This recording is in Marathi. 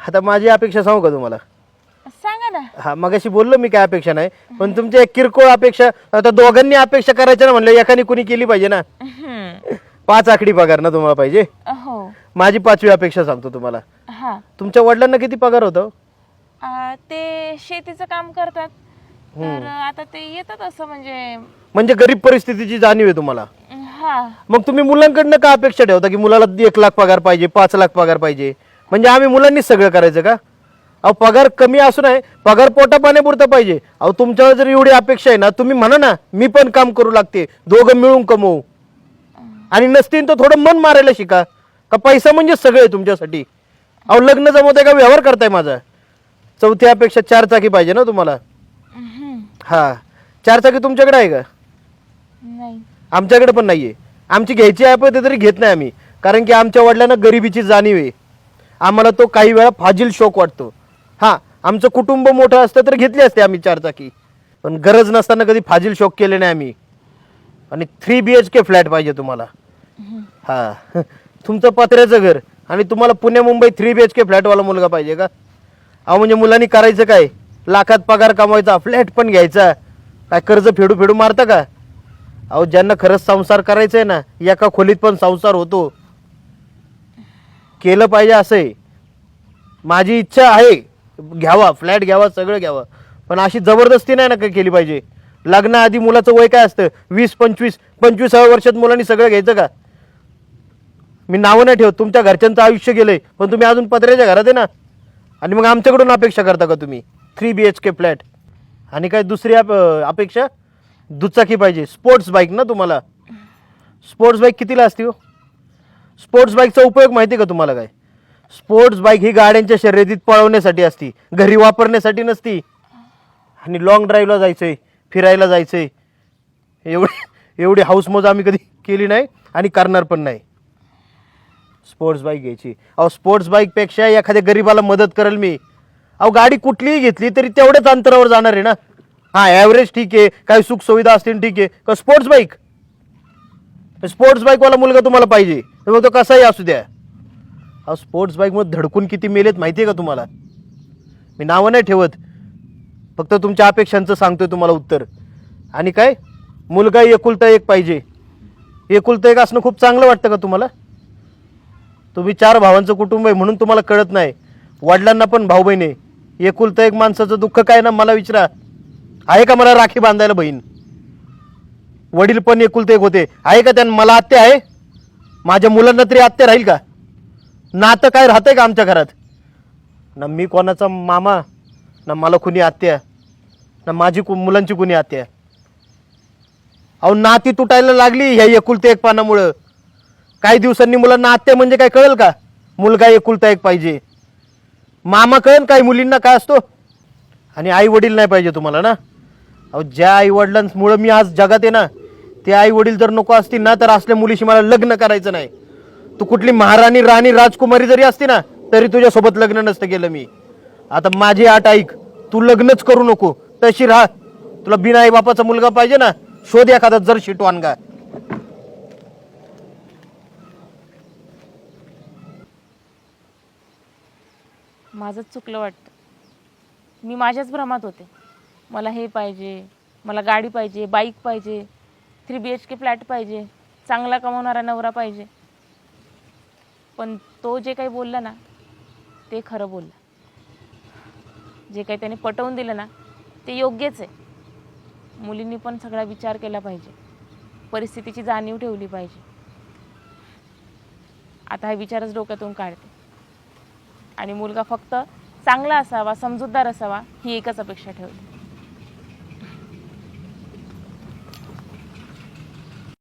आता माझी अपेक्षा सांगू का तुम्हाला? सांगा ना. हा, मगाशी बोललो मी काय अपेक्षा नाही, पण तुमच्या एक किरकोळ अपेक्षा, आता दोघांनी अपेक्षा करायच्या ना म्हणलं, एकाने कुणी केली पाहिजे ना. 5 आकडी पगार ना तुम्हाला पाहिजे. हो. माझी 5वी अपेक्षा सांगतो तुम्हाला. हा. तुमच्या वडिलांना किती पगार होतो? ते शेतीचं काम करतात, तर आता ते येतात असं म्हणजे गरीब परिस्थितीची जाणीव आहे तुम्हाला. हा. मग तुम्ही मुलांकडनं का अपेक्षा ठेवता की मुलाला 1 लाख पगार पाहिजे, 5 लाख पगार पाहिजे? म्हणजे आम्ही मुलांनीच सगळं करायचं का? अहो, पगार कमी असू नये, पगार पोटा पाण्यापुरता पाहिजे. अहो, तुमच्यावर जर एवढी अपेक्षा आहे ना, तुम्ही म्हणा ना मी पण काम करू लागते, दोघं मिळून कमवू. आणि नसतील तर थोडं मन मारायला शिका. का पैसा म्हणजे सगळे तुमच्यासाठी? अहो, लग्न जमवताय का व्यवहार करताय माझा? 4थी अपेक्षा 4 चाकी पाहिजे ना तुम्हाला. हा, 4 चाकी तुमच्याकडे आहे का? नाही. आमच्याकडे पण नाहीये. आमची घ्यायची आहे पण ते तरी घेत नाही आम्ही, कारण की आमच्या वडिलांना गरिबीची जाणीव आहे. आम्हाला तो काही वेळा फाजील शौक वाटतो. हा, आमचं कुटुंब मोठं असतं तर घेतली असते आम्ही 4 चाकी, पण गरज नसताना कधी फाजील शौक केले नाही आम्ही. आणि 3 BHK फ्लॅट पाहिजे तुम्हाला. हा, तुमचं पत्र्याचं घर आणि तुम्हाला पुणे मुंबई 3 BHK फ्लॅटवाला मुलगा पाहिजे का? अहो, म्हणजे मुलांनी करायचं काय? लाखात पगार कमवायचा, फ्लॅट पण घ्यायचा, काय कर्ज फेडू फेडू मारता का? अहो, ज्यांना खरंच संसार करायचा आहे ना, एका खोलीत पण संसार होतो. केलं पाहिजे असं आहे. माझी इच्छा आहे, घ्यावा फ्लॅट, घ्यावा सगळं घ्यावं, पण अशी जबरदस्ती नाही ना केली पाहिजे. लग्नाआधी मुलाचं वय काय असतं? 20-25-25व्या वर्षात मुलांनी सगळं घ्यायचं का? मी नावं नाही ठेवत, तुमच्या घरच्यांचं आयुष्य गेलंय, पण तुम्ही अजून पत्र्याच्या घरात आहे ना. आणि मग आमच्याकडून अपेक्षा करता का तुम्ही 3 BHK फ्लॅट? आणि काय दुसरी अपेक्षा? दुचाकी पाहिजे, स्पोर्ट्स बाईक ना तुम्हाला. स्पोर्ट्स बाईक कितीला असते हो? स्पोर्ट्स बाईकचा उपयोग माहिती आहे का तुम्हाला काय? स्पोर्ट्स बाईक ही गाड्यांच्या शर्यतीत पळवण्यासाठी असती, घरी वापरण्यासाठी नसती. आणि लॉंग ड्राईव्हला जायचंय, फिरायला जायचंय, एवढी हाऊसमौज आम्ही कधी केली नाही आणि करणार पण नाही. स्पोर्ट्स बाईक घ्यायची. अहो, स्पोर्ट्स बाईकपेक्षा एखाद्या गरीबाला मदत करेल मी. अहो, गाडी कुठलीही घेतली तरी तेवढ्याच अंतरावर जाणार आहे ना. हा, ॲव्हरेज ठीक आहे, काही सुख सुविधा असतील ठीक आहे, का स्पोर्ट्स बाईक? स्पोर्ट्स बाईकवाला मुलगा तुम्हाला पाहिजे, तर मग तो कसाही असू द्या. अहो, स्पोर्ट्स बाईकमध्ये धडकून किती मेलेत माहिती आहे का तुम्हाला? मी नावं नाही ठेवत, फक्त तुमच्या अपेक्षांचं सांगतोय तुम्हाला उत्तर. आणि काय, मुलगा एकुलता एक पाहिजे. एकुलता एक असणं खूप चांगलं वाटतं का तुम्हाला? तुम्ही 4 भावांचं कुटुंब आहे म्हणून तुम्हाला कळत नाही. वडिलांना पण भाऊ बहीण आहे. एकुलता एक माणसाचं दुःख काय ना, मला विचारा. आहे का मला राखी बांधायला बहीण? वडील पण एकुलते एक होते, आहे का त्यांना? मला आत्या आहे, माझ्या मुलांना तरी आत्या राहील का? नातं काय राहतंय का आमच्या घरात? ना मी कोणाचा मामा, ना मला कुणी आत्या, ना माझी मुलांची कुणी आत्या. अहो, नाती तुटायला लागली ह्या एकुलते एक पानामुळं. काही दिवसांनी मुलांना आत्या म्हणजे काय कळेल का? मुलगा एकुलता एक पाहिजे. मामा कळेल काही मुलींना काय असतो? आणि आई वडील नाही पाहिजे तुम्हाला ना. अहो, ज्या आई वडिलांमुळे मी आज जगात आहे ना, ते आई वडील जर नको असतील ना, तर असल्या मुलीशी मला लग्न करायचं नाही. तू कुठली महाराणी, राणी, राजकुमारी जरी असती ना, तरी तुझ्यासोबत लग्न नसतं केलं मी. आता माझी अट ऐक, तू लग्नच करू नको, तशी राहा. तुला बिना आई बापाचा मुलगा पाहिजे ना, शोध एखादा जर शिटवानगा. माझंच चुकलं वाटतं. मी माझ्याच भ्रमात होते. मला हे पाहिजे, मला गाडी पाहिजे, बाईक पाहिजे, 3 BHK फ्लॅट पाहिजे, चांगला कमवणारा नवरा पाहिजे. पण तो जे काही बोलला ना, ते खरं बोलला. जे काही त्याने पटवून दिलं ना, ते योग्यच आहे. मुलींनी पण सगळा विचार केला पाहिजे, परिस्थितीची जाणीव ठेवली पाहिजे. आता हा विचारच डोक्यातून काढते. आणि मुलगा फक्त चांगला असावा, समजूतदार असावा, ही एकच अपेक्षा ठेवते.